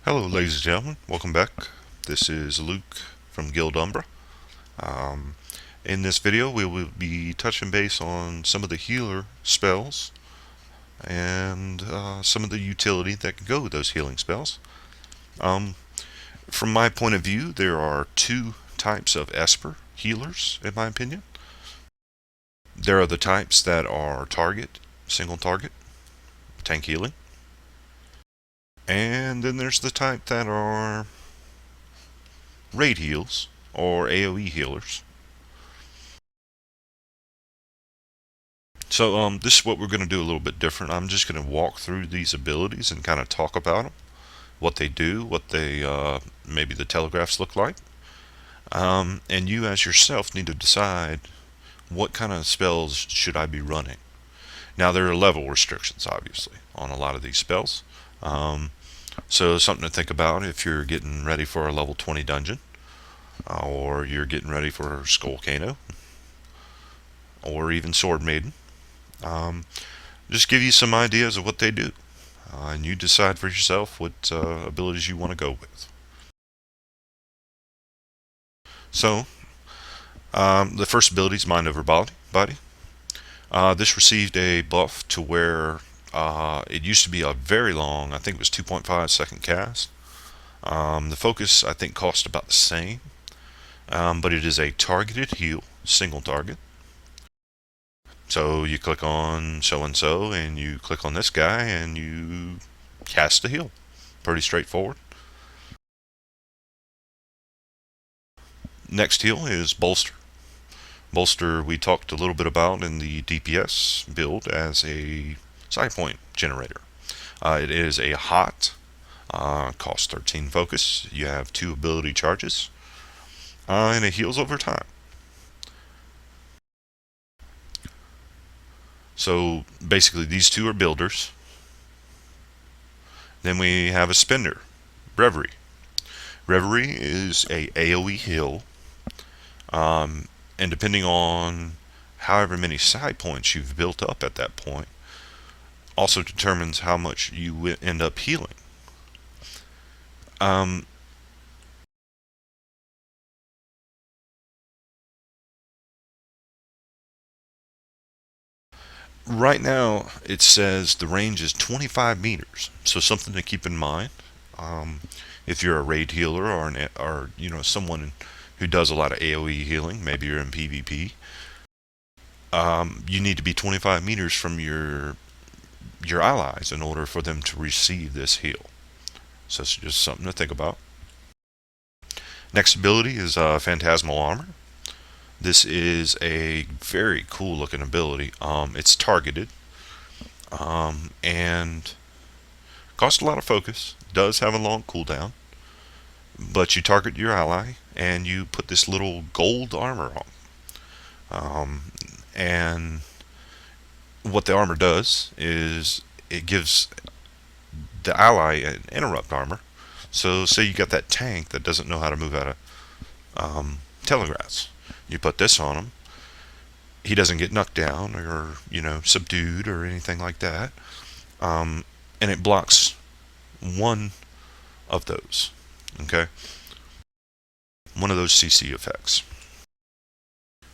Hello, ladies and gentlemen. Welcome back. This is Luke from Guild Umbra. Um, in this video, we will be touching base on some of the healer spells and some of the utility that can go with those healing spells. Um, from my point of view, there are two types of Esper healers, in my opinion. There are the types that are target, single target, tank healing. And then there's the type that are raid heals or AoE healers. So this is what we're going to do a little bit different. I'm just going to walk through these abilities and kind of talk about them, what they do, what they maybe the telegraphs look like, and you as yourself need to decide what kind of spells should I be running. Now there are level restrictions, obviously, on a lot of these spells. So something to think about if you're getting ready for a level 20 dungeon, or you're getting ready for Skull Kano, or even Sword Maiden. Um, just give you some ideas of what they do. And you decide for yourself what abilities you want to go with. So, the first ability is Mind Over Body. This received a buff to where it used to be a very long, I think it was 2.5 second cast. The focus, I think, cost about the same, but it is a targeted heal, single target. So you click on so-and-so, and you click on this guy, and you cast a heal. Pretty straightforward. Next heal is Bolster. Bolster we talked a little bit about in the DPS build as a side point generator. It is a hot, costs 13 focus. You have 2 ability charges, and it heals over time. So basically these two are builders. Then we have a spender, Reverie. Reverie is a AoE heal, and depending on however many side points you've built up at that point, also determines how much you end up healing. Um, right now, it says the range is 25 meters, so something to keep in mind. Um, if you're a raid healer or someone who does a lot of AOE healing, maybe you're in PvP, you need to be 25 meters from your allies in order for them to receive this heal. So it's just something to think about. Next ability is Phantasmal Armor. This is a very cool looking ability. It's targeted and costs a lot of focus. Does have a long cooldown, but you target your ally and you put this little gold armor on. And what the armor does is it gives the ally an interrupt armor. So say you got that tank that doesn't know how to move out of telegraphs. You put this on him. He doesn't get knocked down or subdued or anything like that. And it blocks one of those. Okay, one of those CC effects.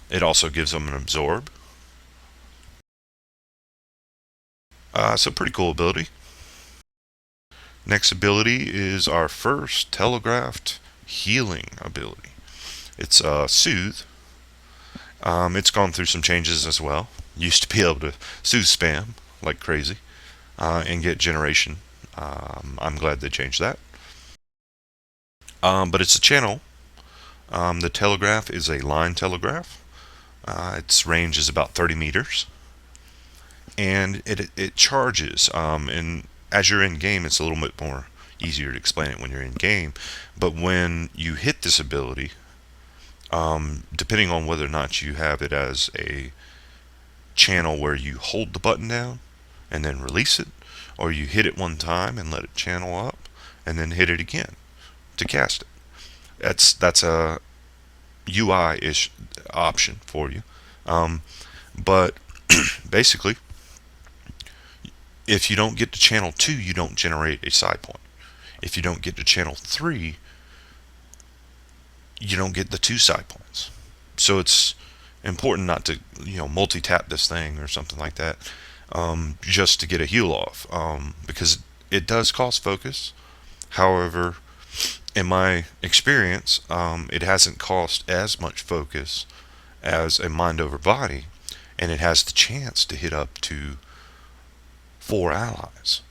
It also gives them an absorb. So pretty cool ability. Next ability is our first telegraphed healing ability. It's Soothe. It's gone through some changes as well. Used to be able to soothe spam like crazy and get generation. I'm glad they changed that. But it's a channel. The telegraph is a line telegraph. Its range is about 30 meters. And it charges. And as you're in game, it's a little bit more easier to explain it when you're in game. But when you hit this ability, depending on whether or not you have it as a channel where you hold the button down and then release it, or you hit it one time and let it channel up and then hit it again to cast it. That's a UI-ish option for you. But basically, if you don't get to channel 2, you don't generate a side point. If you don't get to channel 3, you don't get the 2 side points. So it's important not to, multi-tap this thing or something like that, just to get a heal off, because it does cost focus. However, in my experience, it hasn't cost as much focus as a mind over body, and it has the chance to hit up to 4 allies.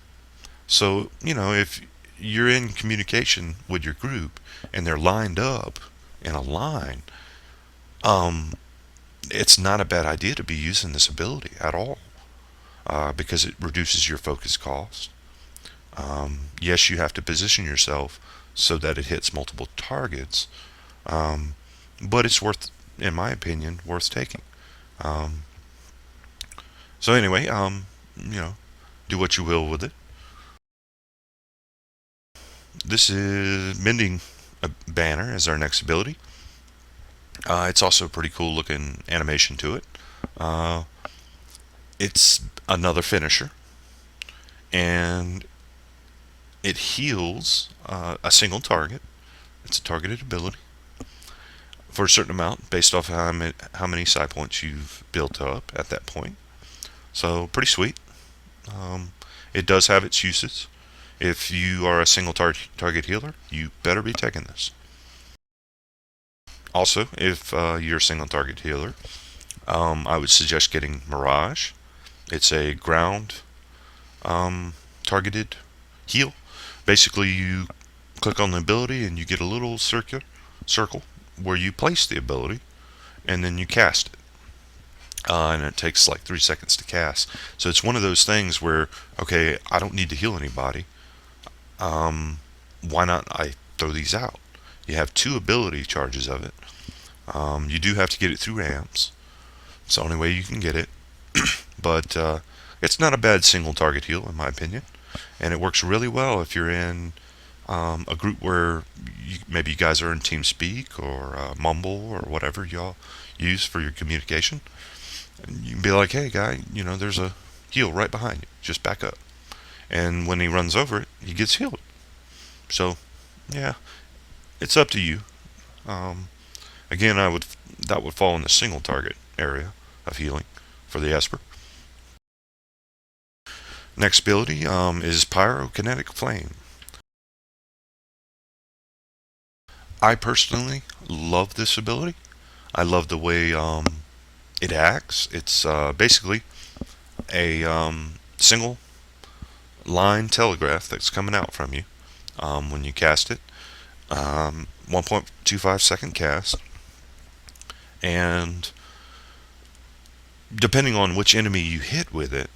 So, if you're in communication with your group and they're lined up in a line, um, it's not a bad idea to be using this ability at all, because it reduces your focus cost. Yes, you have to position yourself so that it hits multiple targets, um, but it's worth, in my opinion, worth taking. Um, so anyway, do what you will with it. This is Mending a Banner as our next ability. It's also a pretty cool looking animation to it. Uh, it's another finisher, and it heals a single target. It's a targeted ability for a certain amount based off how many side points you've built up at that point. So pretty sweet. Um, it does have its uses. If you are a single target healer, you better be taking this. Also, if you're a single target healer, I would suggest getting Mirage. It's a ground targeted heal. Basically, you click on the ability and you get a little circle where you place the ability, and then you cast it. And it takes like 3 seconds to cast. So it's one of those things where, okay, I don't need to heal anybody. Why not I throw these out? You have 2 ability charges of it. You do have to get it through amps. It's the only way you can get it. But it's not a bad single target heal, in my opinion. And it works really well if you're in a group where maybe you guys are in TeamSpeak or Mumble or whatever y'all use for your communication. And you can be like, hey, guy, there's a heal right behind you. Just back up. And when he runs over it, he gets healed. So, yeah, it's up to you. Um, Again, that would fall in the single target area of healing for the Esper. Next ability is Pyrokinetic Flame. I personally love this ability. I love the way it acts. It's basically a single line telegraph that's coming out from you when you cast it. 1.25 second cast, and depending on which enemy you hit with it,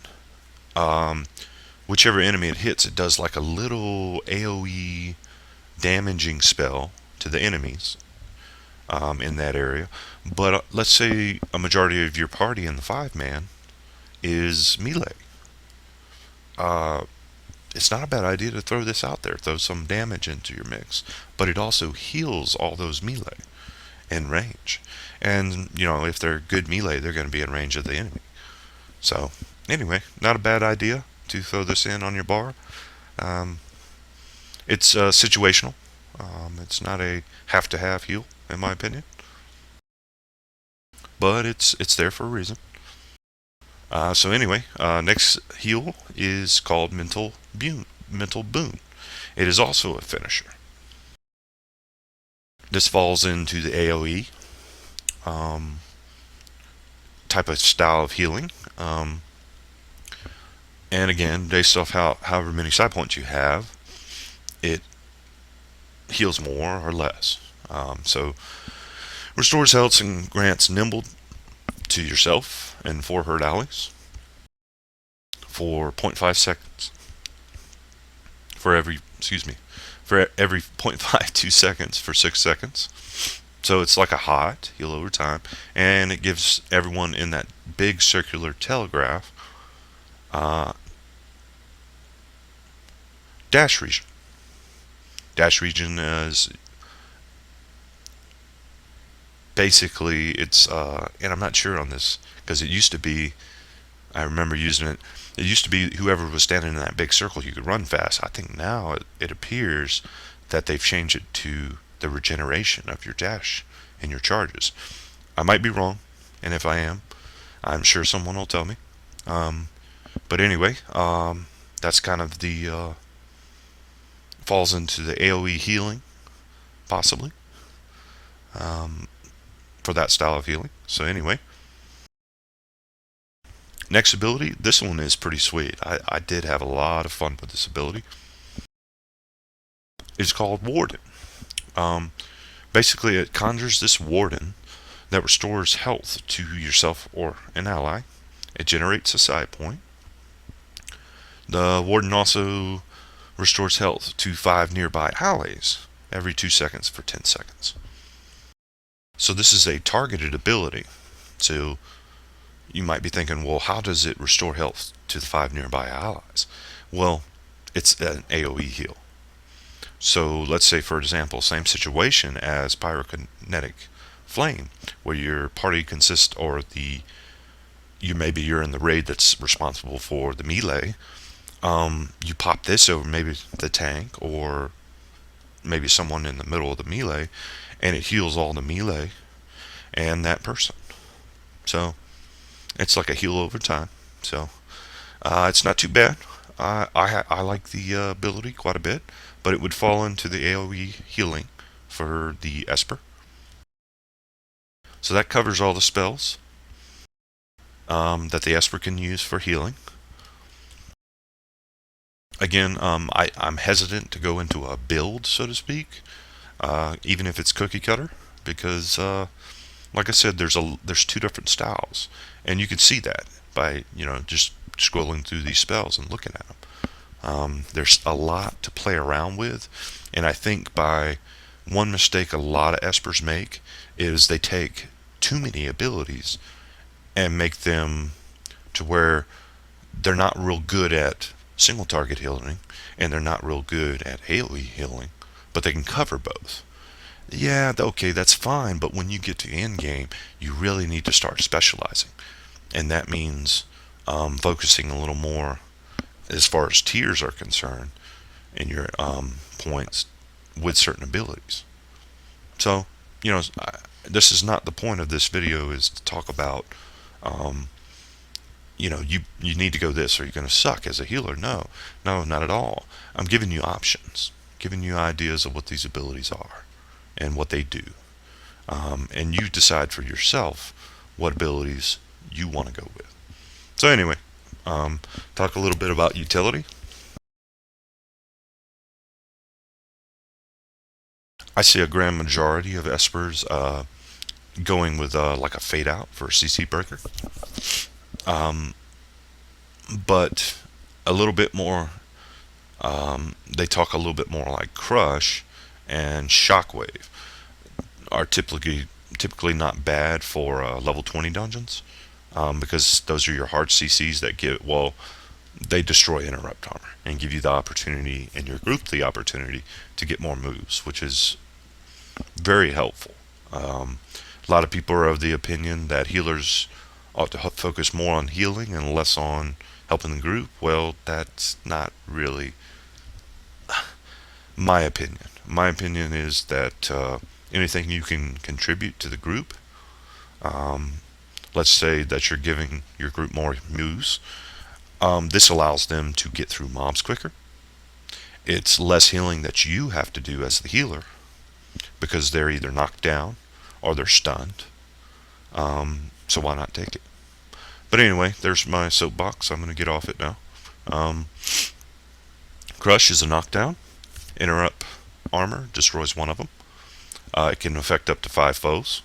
whichever enemy it hits, it does like a little AoE damaging spell to the enemies in that area. But let's say a majority of your party in the 5-man is melee. It's not a bad idea to throw this out there, throw some damage into your mix, but it also heals all those melee in range. And, if they're good melee, they're going to be in range of the enemy. So, anyway, not a bad idea to throw this in on your bar. It's situational. It's not a have-to-have heal, in my opinion. But it's there for a reason. So anyway, next heal is called Mental Boon. It is also a finisher. This falls into the AoE type of style of healing. And again, based off however many side points you have, it heals more or less. So restores health and grants nimble to yourself and 4 hurt allies for 0.5 seconds. For every 0.52 seconds for 6 seconds. So it's like a hot heal over time, and it gives everyone in that big circular telegraph dash region. Dash region is basically, it's and I'm not sure on this because it used to be I remember using it. It used to be whoever was standing in that big circle, you could run fast. I think now it appears that they've changed it to the regeneration of your dash and your charges. I might be wrong, and if I am, I'm sure someone will tell me. Um, but anyway, that's kind of the falls into the AOE healing, possibly, um, for that style of healing. So anyway, next ability, this one is pretty sweet. I did have a lot of fun with this ability. It's called Warden. Um, Basically, it conjures this Warden that restores health to yourself or an ally. It generates a side point. The Warden also restores health to 5 nearby allies every 2 seconds for 10 seconds. So this is a targeted ability. So you might be thinking, well, how does it restore health to the 5 nearby allies? Well, it's an AoE heal. So let's say, for example, same situation as pyrokinetic flame, where your party consists, or maybe you're in the raid that's responsible for the melee. You pop this over maybe the tank or maybe someone in the middle of the melee, and it heals all the melee and that person. So it's like a heal over time. So it's not too bad. I like the ability quite a bit, but it would fall into the AoE healing for the Esper. So that covers all the spells that the Esper can use for healing. Again, I'm hesitant to go into a build, so to speak, even if it's cookie cutter, because like I said, there's 2 different styles, and you can see that by just scrolling through these spells and looking at them. There's a lot to play around with, and I think by one mistake a lot of Espers make is they take too many abilities and make them to where they're not real good at single target healing and they're not real good at AoE healing, but they can cover both. Yeah, okay, that's fine, but when you get to end game, you really need to start specializing, and that means focusing a little more as far as tiers are concerned in your points with certain abilities. So, this is not the point of this video, is to talk about, you need to go this or you're going to suck as a healer. No, not at all. I'm giving you options, giving you ideas of what these abilities are and what they do. And you decide for yourself what abilities you want to go with. So anyway, talk a little bit about utility. I see a grand majority of Espers going with like a fade out for a CC breaker, but a little bit more. They talk a little bit more like crush and shockwave are typically not bad for level 20 dungeons, because those are your hard CCs that they destroy interrupt armor and give you the opportunity, and your group the opportunity, to get more moves, which is very helpful. A lot of people are of the opinion that healers ought to focus more on healing and less on helping the group. Well, that's not really my opinion. My opinion is that anything you can contribute to the group, let's say that you're giving your group more moves, this allows them to get through mobs quicker. It's less healing that you have to do as the healer, because they're either knocked down or they're stunned. So why not take it? But anyway, there's my soapbox. I'm going to get off it now. Crush is a knockdown. Interrupt armor destroys one of them. It can affect up to 5 foes.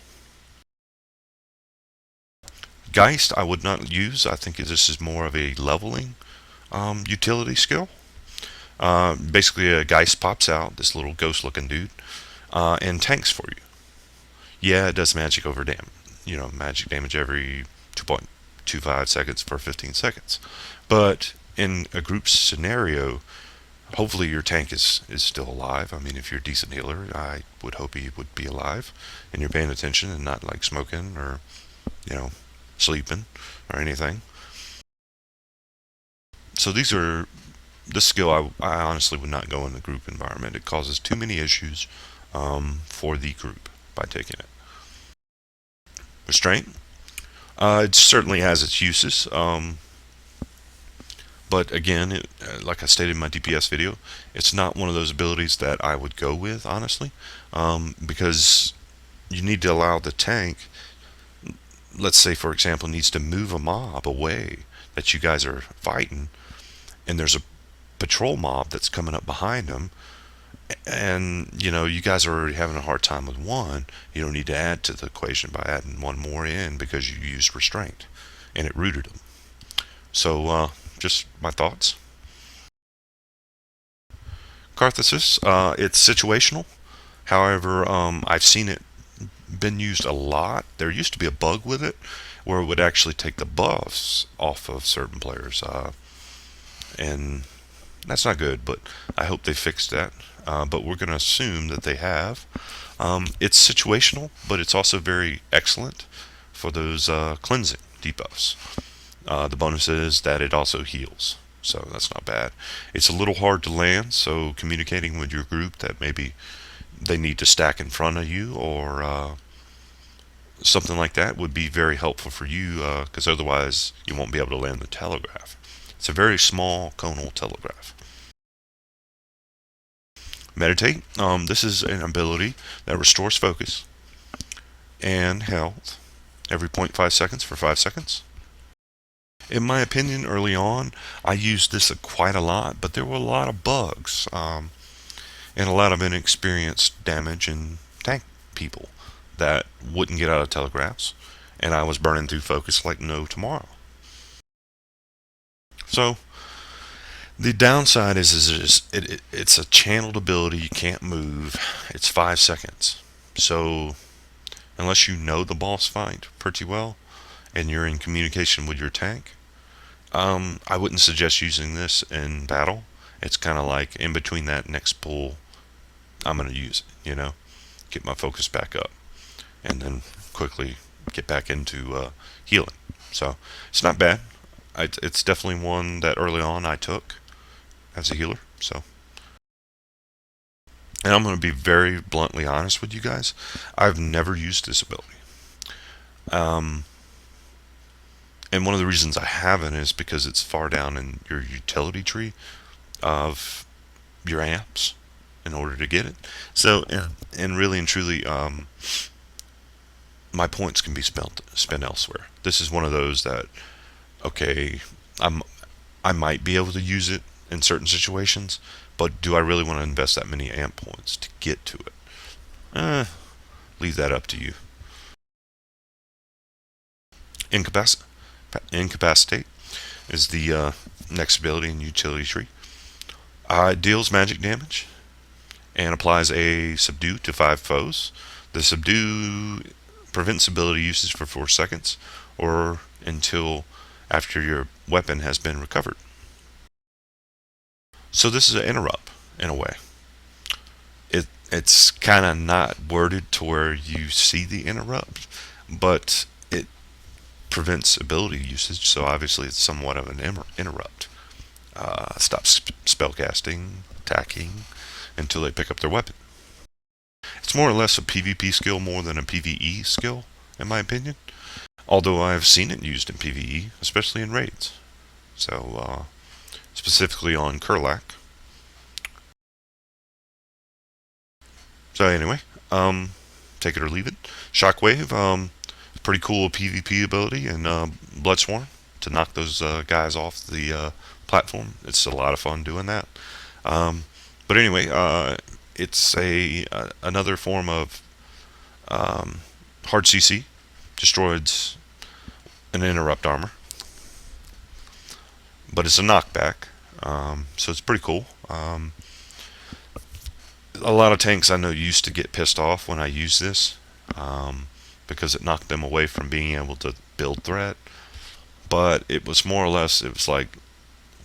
Geist I would not use. I think this is more of a leveling utility skill. Basically, a Geist pops out, this little ghost looking dude, and tanks for you. Yeah, it does magic over magic damage every 2.25 seconds for 15 seconds. But in a group scenario, hopefully your tank is still alive. I mean, if you're a decent healer, I would hope he would be alive and you're paying attention and not like smoking or sleeping or anything. So these are this skill. I honestly would not go in the group environment. It causes too many issues for the group by taking it. Restraint. It certainly has its uses. But again, like I stated in my DPS video, it's not one of those abilities that I would go with, honestly, because you need to allow the tank, let's say, for example, needs to move a mob away that you guys are fighting, and there's a patrol mob that's coming up behind them, and you guys are already having a hard time with one. You don't need to add to the equation by adding one more in because you used restraint and it rooted them. So just my thoughts. Catharsis, it's situational. However, I've seen it been used a lot. There used to be a bug with it where it would actually take the buffs off of certain players, and that's not good. But I hope they fixed that. But we're going to assume that they have. It's situational, but it's also very excellent for those cleansing debuffs. The bonus is that it also heals, so that's not bad. It's a little hard to land, so communicating with your group that maybe they need to stack in front of you or something like that would be very helpful for you, because otherwise you won't be able to land the telegraph. It's a very small conal telegraph. Meditate. This is an ability that restores focus and health every 0.5 seconds for 5 seconds. In my opinion, early on, I used this quite a lot, but there were a lot of bugs and a lot of inexperienced damage and tank people that wouldn't get out of telegraphs, and I was burning through focus like no tomorrow. So the downside is it's a channeled ability. You can't move. It's 5 seconds. So unless you know the boss fight pretty well and you're in communication with your tank, I wouldn't suggest using this in battle. It's kind of like in between that next pull, I'm going to use it, get my focus back up, and then quickly get back into healing. So it's not bad. It's definitely one that early on I took as a healer. So, and I'm going to be very bluntly honest with you guys. I've never used this ability. And one of the reasons I haven't is because it's far down in your utility tree of your amps in order to get it. So, and really and truly, my points can be spent elsewhere. This is one of those that, okay, I might be able to use it in certain situations, but do I really want to invest that many amp points to get to it? Leave that up to you. Incapacitate is the next ability in utility tree. It deals magic damage and applies a subdue to 5 foes. The subdue prevents ability usage for 4 seconds or until after your weapon has been recovered. So this is an interrupt in a way. It's kind of not worded to where you see the interrupt, but it prevents ability usage, so obviously it's somewhat of an interrupt. Stops spellcasting, attacking, until they pick up their weapon. It's more or less a PvP skill more than a PvE skill, in my opinion. Although I've seen it used in PvE, especially in raids. So, specifically on Kurlak. So anyway, take it or leave it. Shockwave, pretty cool PvP ability in Bloodsworn to knock those guys off the platform. It's a lot of fun doing that. But anyway, it's another form of hard CC. Destroys an interrupt armor, but it's a knockback, so it's pretty cool. A lot of tanks I know used to get pissed off when I use this, because it knocked them away from being able to build threat. But it was more or less, it was like,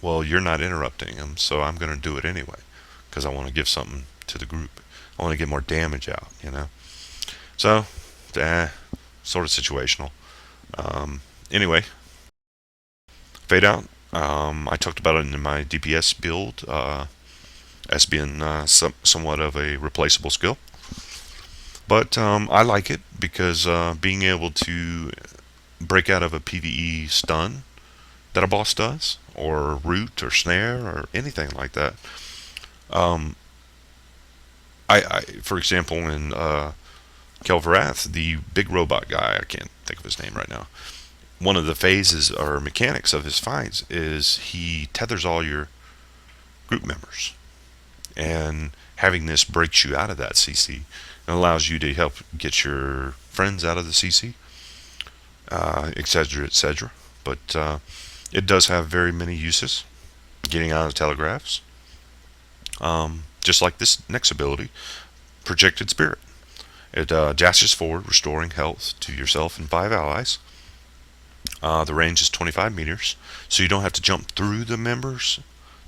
well, you're not interrupting them, so I'm going to do it anyway, because I want to give something to the group. I want to get more damage out. So, sort of situational. Anyway, fade out. I talked about it in my DPS build as being somewhat of a replaceable skill. But I like it because being able to break out of a PvE stun that a boss does, or root or snare or anything like that. Um, for example, in Kelvarath, the big robot guy, I can't think of his name right now. One of the phases or mechanics of his fights is he tethers all your group members, and having this breaks you out of that CC and allows you to help get your friends out of the CC, etc., etc. But it does have very many uses. Getting out of telegraphs, just like this next ability, Projected Spirit. It dashes forward, restoring health to yourself and 5 allies. The range is 25 meters, so you don't have to jump through the members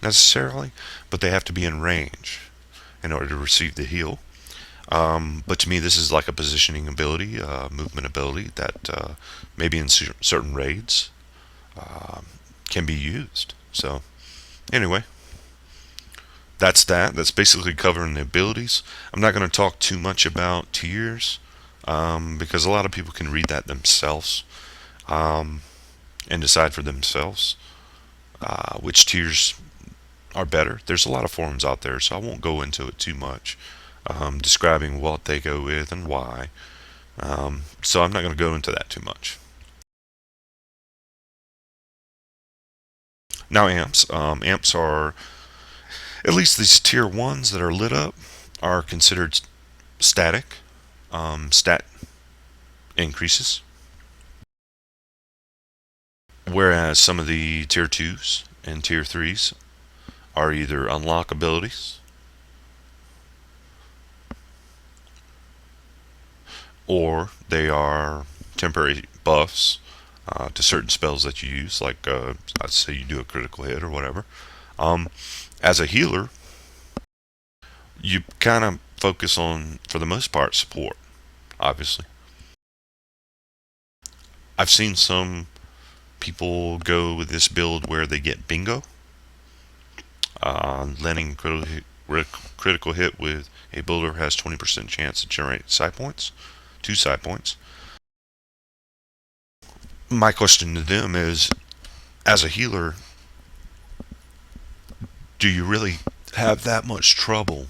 necessarily, but they have to be in range in order to receive the heal. But to me, this is like a positioning ability, movement ability that maybe in certain raids can be used. So, anyway, that's that. That's basically covering the abilities. I'm not going to talk too much about tiers because a lot of people can read that themselves um, and decide for themselves which tiers are better. There's a lot of forums out there, so I won't go into it too much, describing what they go with and why. So I'm not going to go into that too much. Now amps. Amps are, at least these tier 1s that are lit up, are considered static. Stat increases. Whereas some of the tier 2s and tier 3s are either unlock abilities or they are temporary buffs to certain spells that you use, like I'd say you do a critical hit or whatever. Um, as a healer, you kind of focus on, for the most part, support, obviously. I've seen some people go with this build where they get bingo, landing critical hit with a builder has 20% chance to generate side points, 2 side points. My question to them is, as a healer, do you really have that much trouble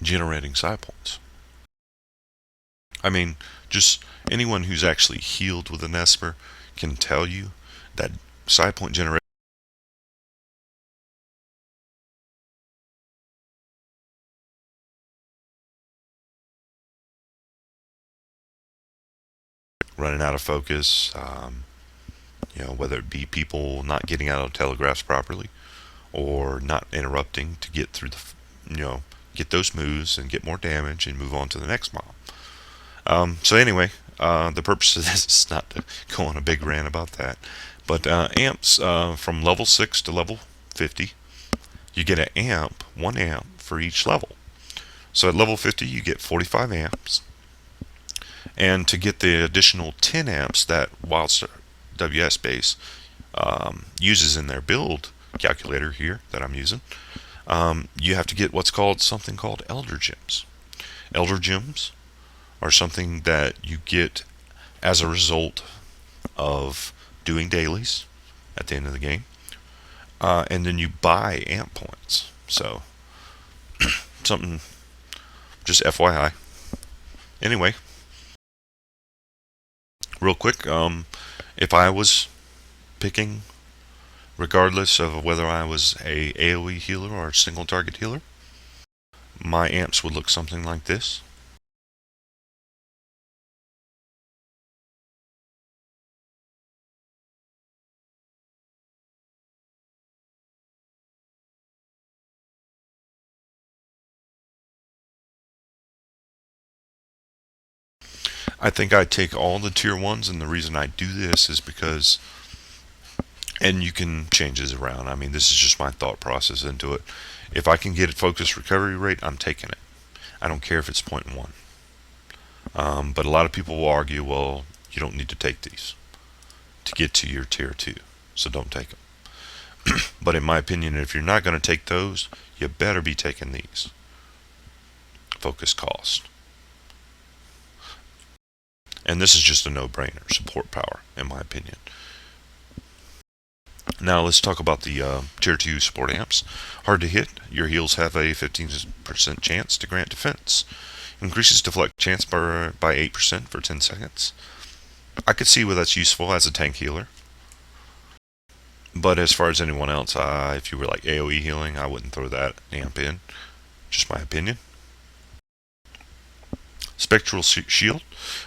generating side points? I mean, just anyone who's actually healed with an Esper can tell you that side point generation, running out of focus, whether it be people not getting out of telegraphs properly or not interrupting to get through get those moves and get more damage and move on to the next mob. So anyway, the purpose of this is not to go on a big rant about that, but amps from level 6 to level 50, you get an amp, 1 amp for each level. So at level 50, you get 45 amps, and to get the additional 10 amps that Wildstar WS base uses in their build calculator here that I'm using, you have to get something called Elder Gems. Elder Gems are something that you get as a result of doing dailies at the end of the game, and then you buy amp points. So something, just FYI. Anyway, real quick, if I was picking, regardless of whether I was a AoE healer or a single target healer, my amps would look something like this. I think I take all the tier 1s, and the reason I do this is because, and you can change this around, I mean, this is just my thought process into it. If I can get a focus recovery rate, I'm taking it. I don't care if it's 0.1. But a lot of people will argue, well, you don't need to take these to get to your tier 2. so don't take them. But in my opinion, if you're not going to take those, you better be taking these. Focus cost. And this is just a no-brainer. Support power, in my opinion. Now let's talk about the Tier 2 support amps. Hard to hit. Your heals have a 15% chance to grant defense. Increases deflect chance by 8% for 10 seconds. I could see where that's useful as a tank healer. But as far as anyone else, if you were like AoE healing, I wouldn't throw that amp in. Just my opinion. Spectral Shield.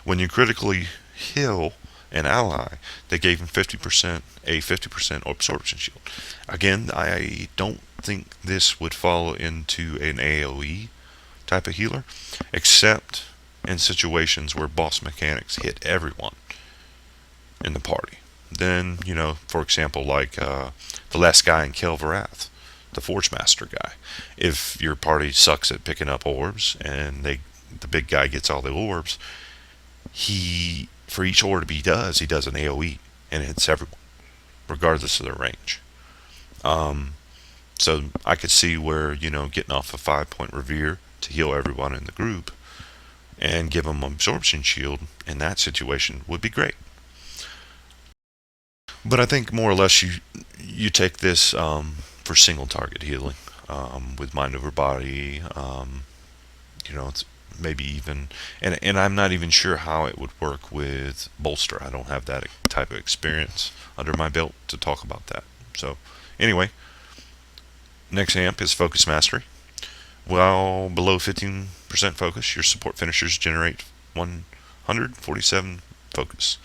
When you critically heal an ally, they gave him 50% a 50% absorption shield. Again, I don't think this would fall into an AoE type of healer, except in situations where boss mechanics hit everyone in the party. Then, for example, like the last guy in Kelvarath, the Forge Master guy. If your party sucks at picking up orbs and the big guy gets all the orbs, for each orb he does an AoE and it hits everyone, regardless of their range. So I could see where, getting off a 5-point Revere to heal everyone in the group and give them an absorption shield in that situation would be great. But I think more or less you take this for single target healing with mind over body. It's maybe even, and I'm not even sure how it would work with bolster. I don't have that type of experience under my belt to talk about that. So anyway, next amp is Focus Mastery. While below 15% focus, your support finishers generate 147 focus.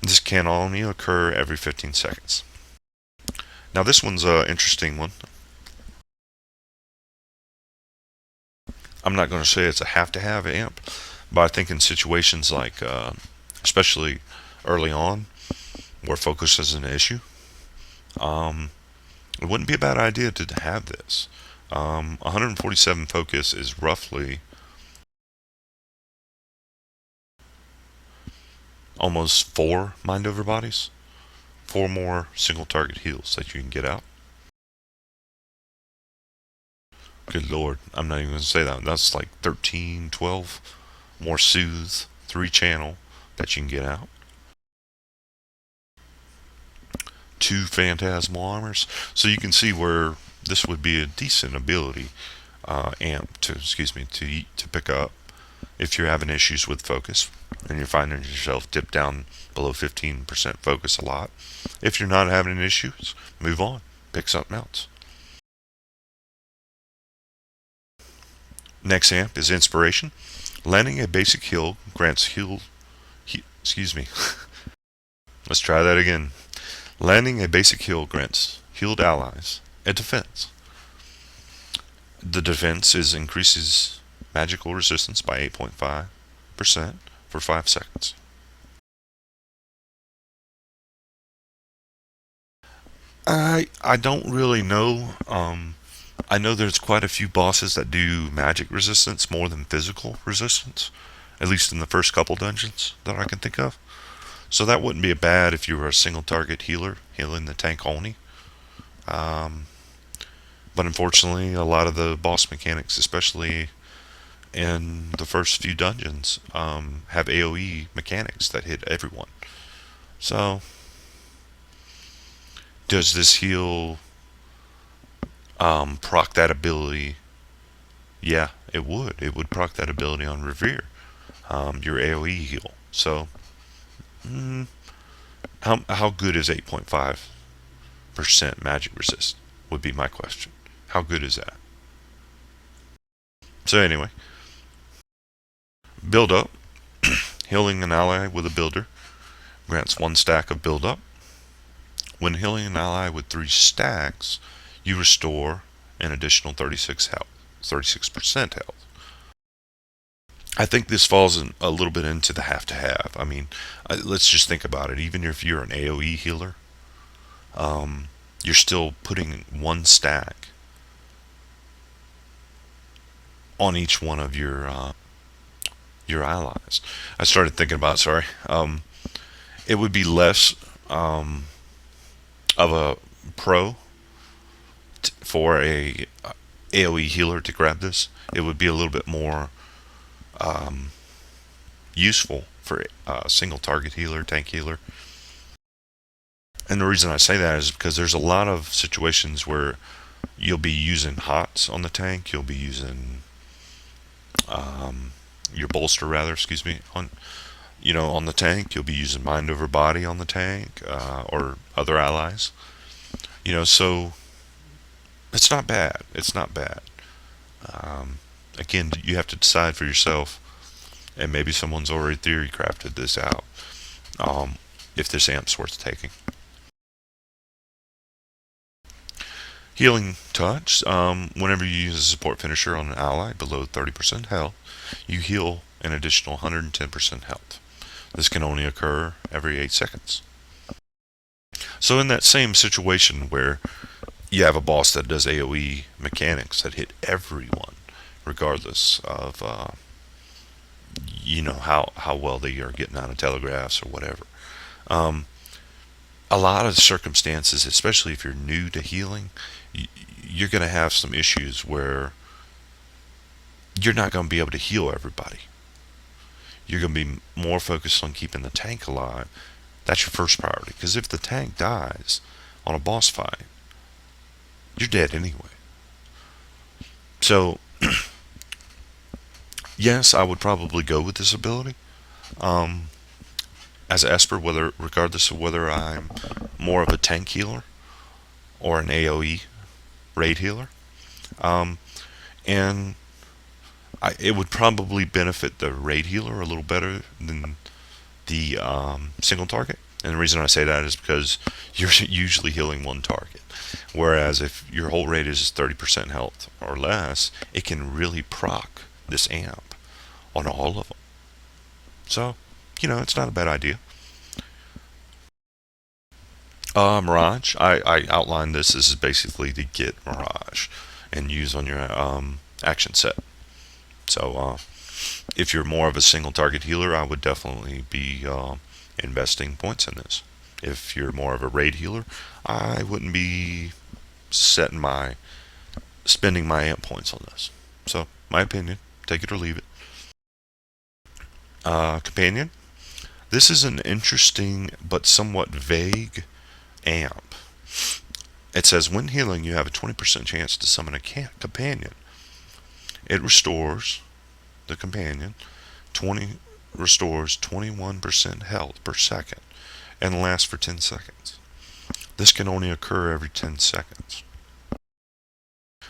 This can only occur every 15 seconds. Now this one's an interesting one. I'm not going to say it's a have-to-have amp, but I think in situations like, especially early on, where focus is an issue, it wouldn't be a bad idea to have this. 147 focus is roughly almost 4 mind over bodies, 4 more single target heals that you can get out. Good lord, I'm not even going to say that. That's like 13, 12 more soothe, 3 channel that you can get out. 2 phantasmal armors. So you can see where this would be a decent ability amp to pick up if you're having issues with focus and you're finding yourself dip down below 15% focus a lot. If you're not having issues, move on, pick something else. Next amp is Inspiration. Landing a basic heal grants Let's try that again. Landing a basic heal grants healed allies a defense. The defense increases magical resistance by 8.5% for 5 seconds. I don't really know. I know there's quite a few bosses that do magic resistance more than physical resistance, at least in the first couple dungeons that I can think of. So that wouldn't be bad if you were a single target healer, healing the tank only. But unfortunately, a lot of the boss mechanics, especially in the first few dungeons, have AoE mechanics that hit everyone. So, does this heal proc that ability? Yeah, it would. It would proc that ability on Revere, your AoE heal. So, how good is 8.5% magic resist? Would be my question. How good is that? So anyway, build up. Healing an ally with a builder grants 1 stack of build up. When healing an ally with 3 stacks, you restore an additional 36% health. I think this falls a little bit into the have-to-have. I mean, let's just think about it. Even if you're an AoE healer, you're still putting 1 stack on each one of your allies. I started thinking about, it would be less of a pro for a AoE healer to grab this, it would be a little bit more useful for a single target healer, tank healer. And the reason I say that is because there's a lot of situations where you'll be using HOTS on the tank, you'll be using your bolster rather, excuse me, on the tank, you'll be using mind over body on the tank, or other allies. So it's not bad. It's not bad. Again, you have to decide for yourself, and maybe someone's already theory crafted this out. If this amp's worth taking. Healing touch. Whenever you use a support finisher on an ally below 30% health, you heal an additional 110% health. This can only occur every 8 seconds. So in that same situation where you have a boss that does AoE mechanics that hit everyone, regardless of how well they are getting out of telegraphs or whatever. A lot of circumstances, especially if you're new to healing, you're going to have some issues where you're not going to be able to heal everybody. You're going to be more focused on keeping the tank alive. That's your first priority, because if the tank dies on a boss fight, you're dead anyway. So, yes, I would probably go with this ability as Esper, regardless of whether I'm more of a tank healer or an AoE raid healer. And it would probably benefit the raid healer a little better than the single target. And the reason I say that is because you're usually healing one target. Whereas if your whole raid is 30% health or less, it can really proc this amp on all of them. So, it's not a bad idea. Mirage, I outlined this. This is basically to get Mirage and use on your action set. So, if you're more of a single target healer, I would definitely be investing points in this. If you're more of a raid healer, I wouldn't be spending my amp points on this. So, my opinion, take it or leave it. Companion. This is an interesting but somewhat vague amp. It says when healing, you have a 20% chance to summon a companion. It restores the companion 21% health per second and lasts for 10 seconds. This can only occur every 10 seconds.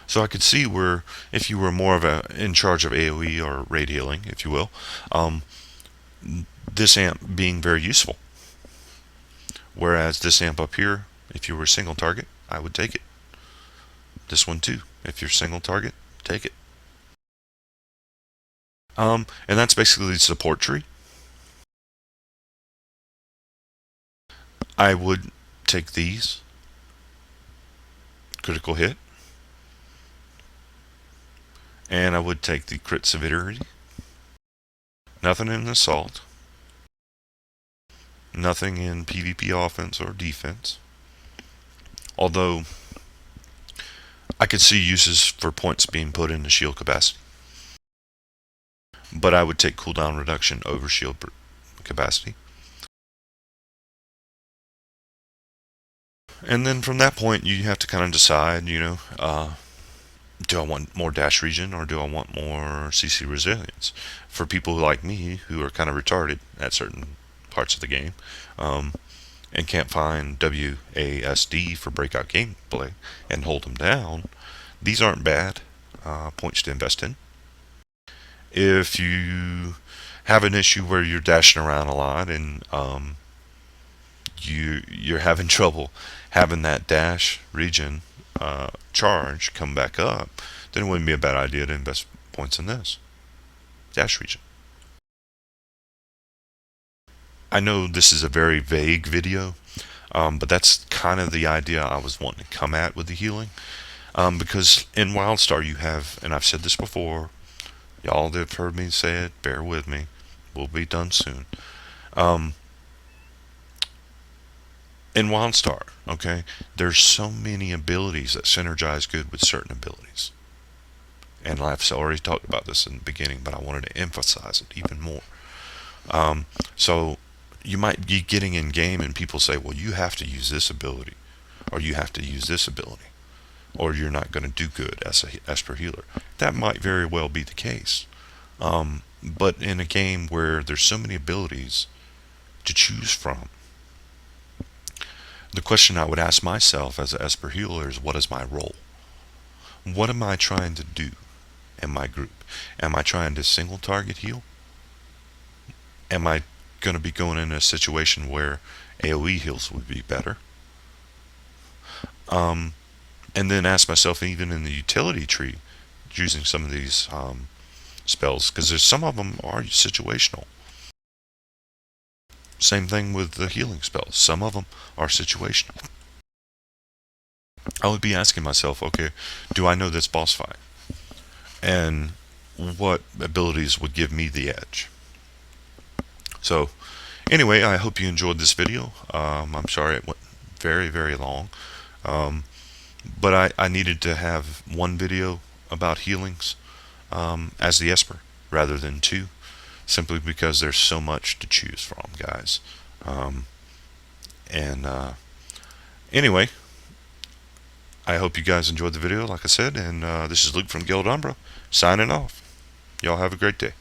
So I could see where if you were more of in charge of AoE or raid healing, if you will, this amp being very useful. Whereas this amp up here, if you were a single target, I would take it. This one too, if you're single target, take it. And that's basically the support tree. I would take these. Critical hit. And I would take the crit severity. Nothing in assault. Nothing in PvP offense or defense. Although I could see uses for points being put into shield capacity. But I would take cooldown reduction over shield capacity. And then from that point, you have to kind of decide, do I want more dash region or do I want more CC resilience? For people like me who are kind of retarded at certain parts of the game, and can't find WASD for breakout gameplay and hold them down, these aren't bad points to invest in. If you have an issue where you're dashing around a lot and you're having trouble having that dash region charge come back up, then it wouldn't be a bad idea to invest points in this dash region. I know this is a very vague video, but that's kind of the idea I was wanting to come at with the healing. Because in WildStar you have, and I've said this before, y'all that have heard me say it, bear with me, we'll be done soon. in Wildstar, okay, there's so many abilities that synergize good with certain abilities. And I've already talked about this in the beginning, but I wanted to emphasize it even more. So you might be getting in game and people say, well, you have to use this ability, or you have to use this ability, or you're not going to do good as a Esper healer. That might very well be the case. But in a game where there's so many abilities to choose from, the question I would ask myself as an Esper healer is, what is my role? What am I trying to do in my group? Am I trying to single target heal? Am I going to be going in a situation where AoE heals would be better? And then ask myself, even in the utility tree, using some of these spells, because there's some of them are situational. Same thing with the healing spells. Some of them are situational. I would be asking myself, okay, do I know this boss fight? And what abilities would give me the edge? So, anyway, I hope you enjoyed this video. I'm sorry it went very, very long. But I needed to have one video about healings as the Esper rather than two, simply because there's so much to choose from, guys. And anyway, I hope you guys enjoyed the video, like I said, and this is Luke from Guild Umbra, signing off. Y'all have a great day.